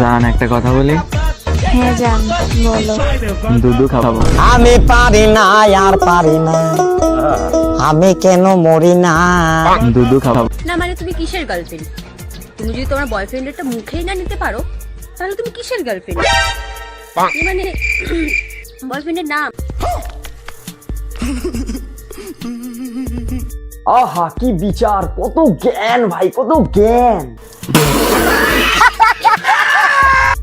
জান একটা কথা বলি। হ্যাঁ জান, বলো। দুধু খাবো। আমি পারি না আর পারি না, আমি কেন মরি না। দুধু খাবো না মানে তুমি কিসের গার্লফ্রেন্ড? তুমি যদি তোমার বয়ফ্রেন্ডেরটা মুখেই না নিতে পারো তাহলে তুমি কিসের গার্লফ্রেন্ড? মানে বয়ফ্রেন্ডের নাম। আহা কি বিচার, কত জ্ঞান ভাই, কত জ্ঞান।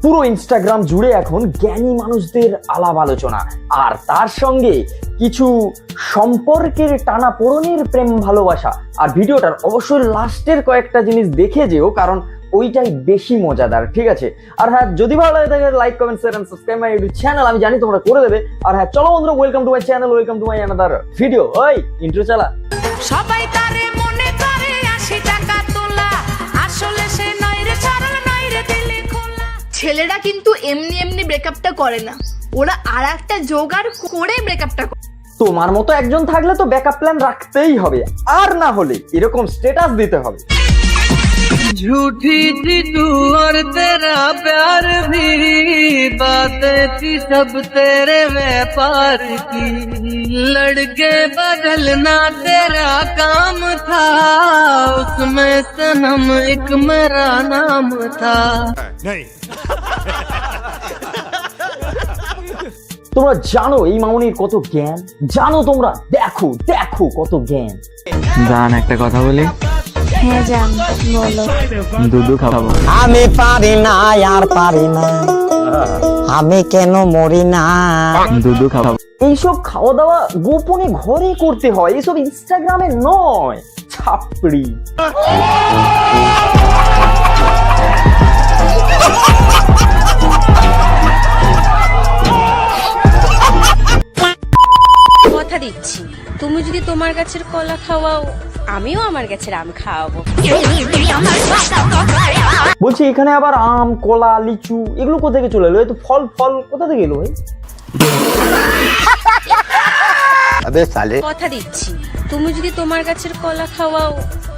পুরো ইনস্টাগ্রাম জুড়ে এখন জ্ঞানী মানুষদের আলাপ আলোচনা, আর তার সঙ্গে কিছু সম্পর্কের টানাপোড়েনের প্রেম ভালোবাসা। আর ভিডিওটার অবশ্যই লাস্টের কয়েকটা জিনিস দেখে যেও, কারণ ওইটাই বেশি মজাদার, ঠিক আছে? আর হ্যাঁ, যদি ভালো লাগে থাকে like comment share and subscribe my YouTube channel. আমি জানি তোমরা করে দেবে। আর হ্যাঁ, চলো বন্ধুরা, welcome to my channel, welcome to my another video. ওই ইন্ট্রো চালা। সবাই তারে মনে করে 80 টাকা তোলা, আসলে সে নয় রে ছাড়ল, নয় রে দিলে খোলা। ছেলেরা কিন্তু এমনি এমনি ব্রেকআপটা করে না, ওরা আর একটা জোগাড় করে ব্রেকআপটা করে। তোমার মতো একজন থাকলে তো ব্যাকআপ প্ল্যান রাখতেই হবে, আর না হলে এরকম স্ট্যাটাস দিতে হবে। झूठी थी तू और तेरा प्यार भी, बातें थी सब तेरे व्यापार की, लड़के बदलना तेरा काम था, उसमें सनम एक मेरा नाम था। नहीं তোমরা জানো এই মামনির কত জ্ঞান? জানো তোমরা? দেখো দেখো কত জ্ঞান। জান একটা কথা বলি। হ্যাঁ জান, বলো। দুধু খাবো। আমি পারি না আর পারি না, আমি কেন মরি না। দুধু খাবো। এইসব খাওয়া দাওয়া গোপনে ঘরে করতে হয়, এইসব ইনস্টাগ্রামে নয়। ছাপড়ি। কথা দিচ্ছি, তুমি যদি তোমার গাছের কলা খাওয়াও আমিও আমার গাছের আম খাওয়াবো। বলছি এখানে আবার আম, কলা, লিচু এগুলো কোথা থেকে চলে এলো? এই তো ফল ফল কোথা থেকে এলো ভাই? কথা দিচ্ছি, তুমি যদি তোমার গাছের কলা খাওয়াও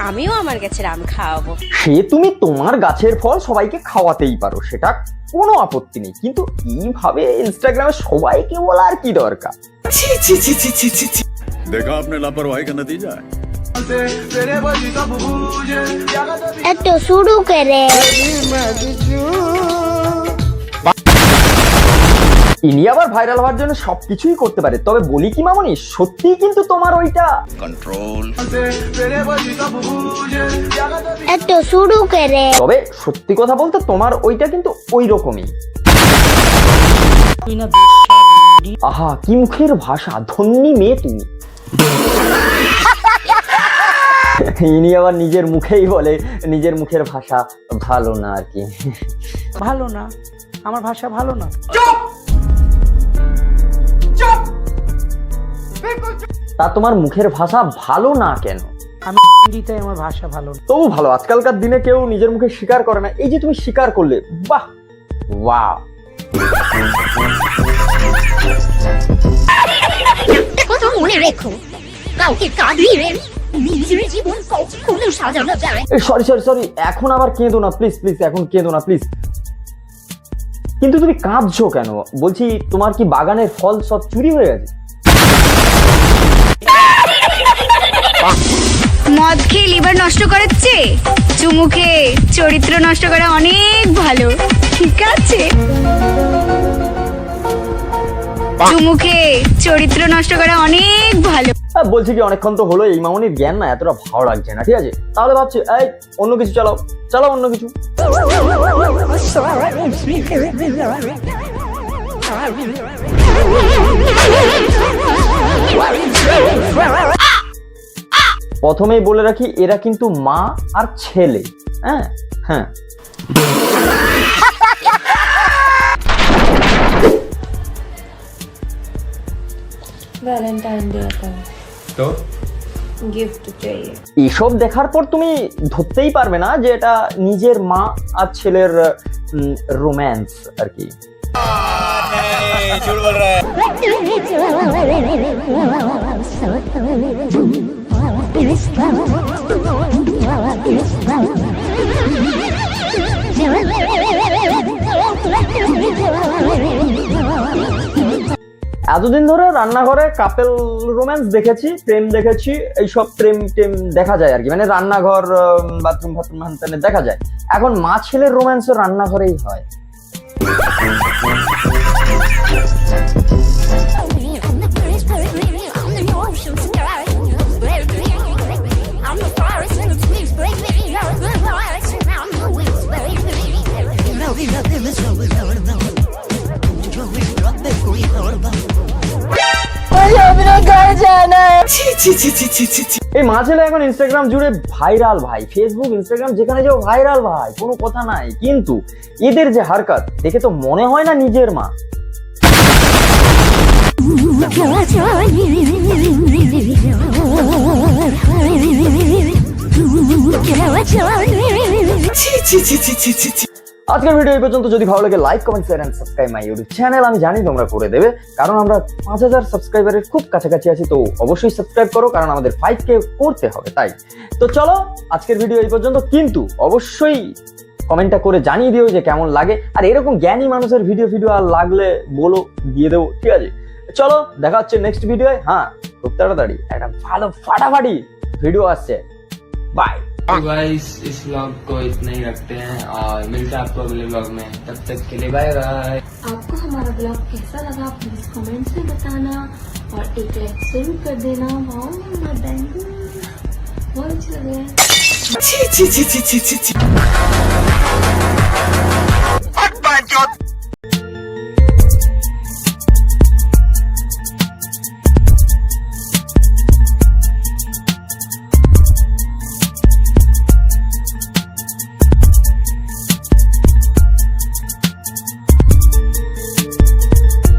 আমিও আমার গাছের আম খাওয়াবো। সে তুমি তোমার গাছের ফল সবাইকে খাওয়াতেই পারো, সেটা কোনো আপত্তি নেই, কিন্তু এইভাবে ইনস্টাগ্রামে সবাইকে বলার কি দরকার? देखा आपने लापरवाही का नतीजा है। একটু শুরু করে। ইনি আবার ভাইরাল হওয়ার জন্য সবকিছুই করতে পারে, তবে বলি কি মামনি, সত্যি কিন্তু তোমার ওইটা कंट्रोल। একটু শুরু করে। তবে সত্যি কথা বলতে তোমার ওইটা কিন্তু ওই রকমই। আহা কি মুখের ভাষা, ধন্যী মেয়ে তুমি। ইনি আবার নিজের মুখেই বলে নিজের মুখের ভাষা ভালো না আর কি। ভালো না, আমার ভাষা ভালো না। তা তোমার মুখের ভাষা ভালো না কেন? আমি হিন্দিতে, আমার ভাষা ভালো না। তবু ভালো, আজকালকার দিনে কেউ নিজের মুখে স্বীকার করে না, এই যে তুমি স্বীকার করলে, বাহ বাহ। কথা মনে রেখো, কাউকে কাঁদিয়ে নিজের জীবন কখনো সাজানো যায়। সরি সরি সরি, এখন আবার কেঁদো না প্লিজ প্লিজ, এখন কেঁদো না প্লিজ। কিন্তু তুমি কাঁদছো কেন? বলছি তোমার কি বাগানের ফল সব চুরি হয়ে গেছে? মদ খেয়ে লিভার নষ্ট করাচ্ছে, চুমু খেয়ে চরিত্র নষ্ট করা অনেক ভালো, ঠিক আছে? চুমু খেয়ে চরিত্র নষ্ট করা অনেক ভালো। বলছি কি, অনেকক্ষণ তো হলো, এই মামনির জ্ঞান না এতটা ভালো লাগছে না, ঠিক আছে? তাহলে ভাবছি এই অন্য কিছু চালাও, চালাও অন্য কিছু। প্রথমেই বলে রাখি, এরা কিন্তু মা আর ছেলে। হ্যাঁ হ্যাঁ, वैलेंटाइन डे आता है तो गिफ्ट चाहिए। এসব দেখার পর তুমি ধরতেই পারবে না যে এটা নিজের মা আর ছেলের রোম্যান্স আর কি। झूठ बोल रहा है। এতদিন ধরে রান্নাঘরে কাপেল রোম্যান্স দেখেছি, প্রেম দেখেছি, এইসব প্রেম টেম দেখা যায় আর কি, মানে রান্নাঘর বাথরুম ফাথরুম হানতানে দেখা যায়। এখন মা ছেলের রোম্যান্সও রান্নাঘরেই হয়। এই মা ছেলে এখন ইনস্টাগ্রাম জুড়ে ভাইরাল ভাই, ফেসবুক ইনস্টাগ্রাম যেখানে যাও ভাইরাল ভাই, কোনো কথা নাই। কিন্তু এদের যে হারকাত দেখে তো মনে হয় না নিজের মা। আজকের ভিডিও এই পর্যন্ত। যদি ভালো লাগে like comment share and subscribe my YouTube channel. আমি জানি তোমরা করে দেবে, কারণ আমরা 5000 সাবস্ক্রাইবারের খুব কাছাকাছি আছি। তো অবশ্যই সাবস্ক্রাইব করো, কারণ আমাদের 5K করতে হবে তাই। তো চলো আজকের ভিডিও এই পর্যন্ত, কিন্তু অবশ্যই কমেন্টটা করে জানিয়ে দিও যে কেমন লাগে। আর এরকম জ্ঞানী মানুষের ভিডিও আর লাগলে বলো, দিয়ে দেবো, ঠিক আছে? চলো দেখা হচ্ছে নেক্সট ভিডিওয়। হ্যাঁ, খুব তাড়াতাড়ি একটা ভালো ফাটাফাটি ভিডিও আসছে। बाय गाइस, इस व्लॉग को इतना ही रखते हैं और मिलते हैं आपको अगले व्लॉग में। तब तक के लिए बाय बाय। आपको हमारा ब्लॉग कैसा लगा प्लीज कमेंट्स में बताना और एक लाइक जरूर कर देना। वाओ माय बैंगल बहुत अच्छा लगा।